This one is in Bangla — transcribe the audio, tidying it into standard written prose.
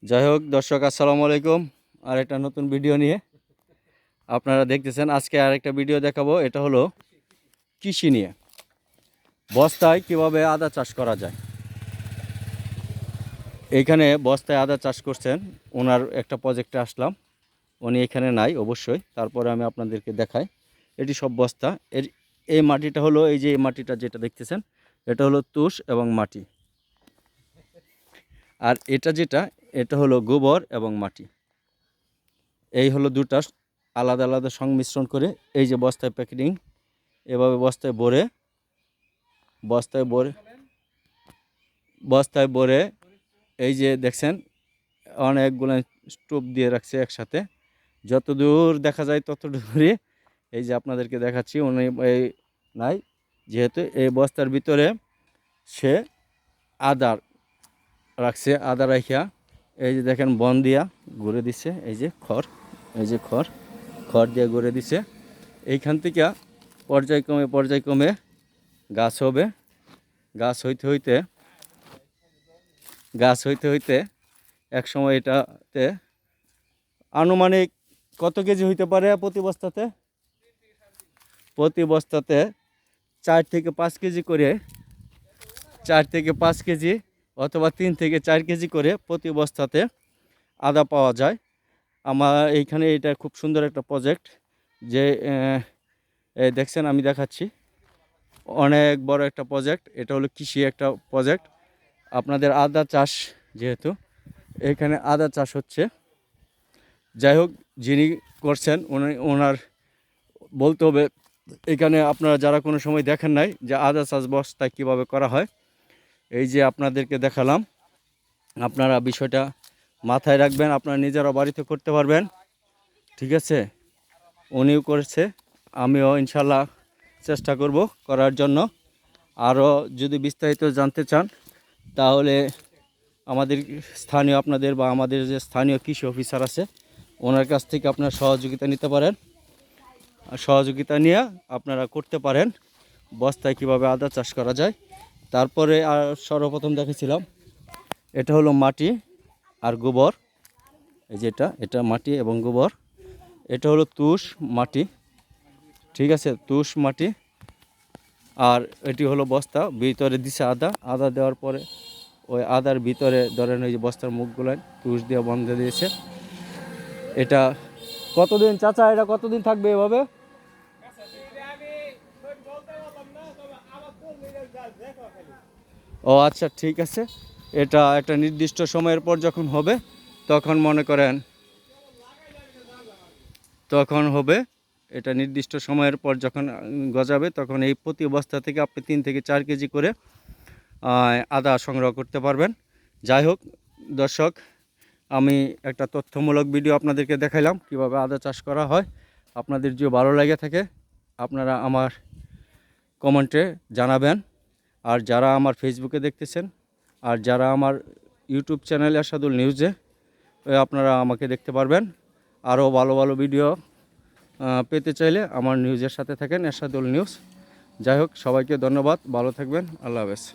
যাই হোক দর্শক, আসসালামু আলাইকুম। আর একটা নতুন ভিডিও নিয়ে আপনারা দেখতেছেন। আজকে আরেকটা ভিডিও দেখাবো। এটা হলো কৃষি নিয়ে, বস্তায় কিভাবে আদা চাষ করা যায়। এইখানে বস্তায় আদা চাষ করছেন, ওনার একটা প্রজেক্টে আসলাম। উনি এখানে নাই অবশ্যই, তারপরে আমি আপনাদেরকে দেখাই। এটি সব বস্তা। এই মাটিটা হলো, এই যে এই মাটিটা যেটা দেখতেছেন, এটা হলো তুষ এবং মাটি। আর এটা হলো গোবর এবং মাটি। এই হলো দুটা আলাদা আলাদা সংমিশ্রণ করে এই যে বস্তায় প্যাকেটিং, এভাবে বস্তায় ভরে বস্তায় ভরে এই যে দেখছেন অনেকগুলো স্টোভ দিয়ে রাখছে একসাথে। যত দূর দেখা যায় তত দূরে এই যে আপনাদেরকে দেখাচ্ছি। উনি এই নাই, যেহেতু এই বস্তার ভিতরে সে আদা রাখছে। আদা রাখিয়া এই যে দেখেন বন দিয়া ঘুরে দিছে, এই যে খড় দিয়ে ঘুরে দিছে। এইখান থেকে পর্যায়ক্রমে গাছ হবে। গাছ হইতে হইতে এক সময় এটাতে আনুমানিক কত কেজি হইতে পারে প্রতি বস্তাতে 4 থেকে 5 কেজি করে, 4 থেকে 5 কেজি অথবা 3 থেকে 4 কেজি করে প্রতি বস্তাতে আদা পাওয়া যায়। আমার এইখানে এটা খুব সুন্দর একটা প্রজেক্ট, যে দেখছেন আমি দেখাচ্ছি। অনেক বড় একটা প্রজেক্ট। এটা হলো কৃষি একটা প্রজেক্ট। আপনাদের আদা চাষ, যেহেতু এখানে আদা চাষ হচ্ছে। যাই হোক, যিনি করছেন ওনার বলতে হবে, এখানে আপনারা যারা কোনো সময় দেখেন নাই যে আদা চাষ বস্তায় কীভাবে করা হয়, এই যে আপনাদেরকে দেখালাম। আপনারা বিষয়টা মাথায় রাখবেন, আপনারা নিজেরা বাড়িতে করতে পারবেন। ঠিক আছে, উনিও করেছে, আমিও ইনশাল্লাহ চেষ্টা করব করার জন্য। আরও যদি বিস্তারিত জানতে চান তাহলে আমাদের স্থানীয় আমাদের যে স্থানীয় কৃষি অফিসার আছে, ওনার কাছ থেকে আপনারা সহযোগিতা নিতে পারেন। সহযোগিতা নিয়ে আপনারা করতে পারেন বস্তায় কিভাবে আদা চাষ করা যায়। তারপরে আর সর্বপ্রথম দেখেছিলাম, এটা হলো মাটি আর গোবর। এই যে এটা মাটি এবং গোবর। এটা হলো তুষ মাটি, ঠিক আছে, তুষ মাটি। আর এটি হলো বস্তা, ভিতরে দিছে আদা দেওয়ার পরে ওই আদার ভিতরে ধরেন ওই যে বস্তার মুখগুলো তুষ দিয়ে বন্ধ দিয়েছে। এটা কতদিন চাচা, এটা কতদিন থাকবে এভাবে? ও আচ্ছা, ঠিক আছে। এটা একটা নির্দিষ্ট সময়ের পর যখন হবে তখন মনে করেন তখন হবে। এটা নির্দিষ্ট সময়ের পর যখন গজাবে তখন এই প্রতি বস্তা থেকে আপনি 3 থেকে 4 কেজি করে আদা সংগ্রহ করতে পারবেন। যাই হোক দর্শক, আমি একটা তথ্যমূলক ভিডিও আপনাদেরকে দেখাইলাম কিভাবে আদা চাষ করা হয়। আপনাদের যদি ভালো লাগে থাকে আপনারা আমার কমেন্টে জানাবেন। আর যারা আমার ফেসবুকে দেখতেছেন আর যারা আমার ইউটিউব চ্যানেল এরশাদুল নিউজে, আপনারা আমাকে দেখতে পারবেন। আরও ভালো ভালো ভিডিও পেতে চাইলে আমার নিউজের সাথে থাকেন, এরশাদুল নিউজ। যাই হোক, সবাইকে ধন্যবাদ, ভালো থাকবেন, আল্লাহ হাফেজ।